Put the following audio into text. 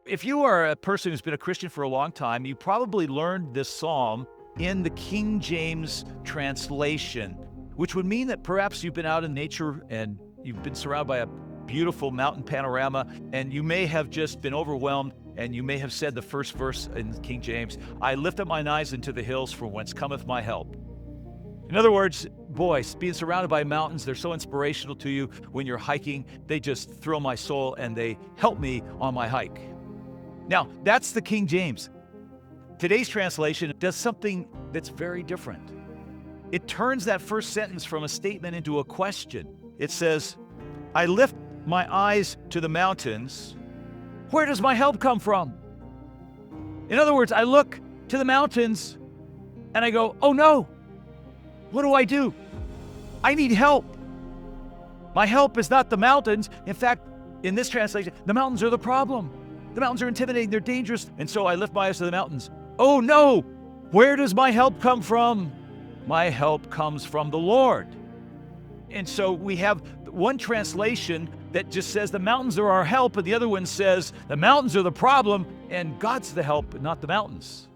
If you are a person who's been a Christian for a long time, you probably learned this psalm in the King James translation, which would mean that perhaps you've been out in nature and you've been surrounded by a beautiful mountain panorama, and you may have just been overwhelmed, and you may have said the first verse in King James, "I lift up mine eyes into the hills, from whence cometh my help." In other words, boy, being surrounded by mountains, they're so inspirational to you when you're hiking. They just thrill my soul and they help me on my hike. Now, that's the King James. Today's translation does something that's very different. It turns that first sentence from a statement into a question. It says, "I lift my eyes to the mountains. Where does my help come from?" In other words, I look to the mountains and I go, "Oh no, what do I do? I need help. My help is not the mountains." In fact, in this translation, the mountains are the problem. The mountains are intimidating, they're dangerous. And so I lift my eyes to the mountains. Oh no, where does my help come from? My help comes from the Lord. And so we have one translation that just says the mountains are our help, and the other one says the mountains are the problem, and God's the help, not the mountains.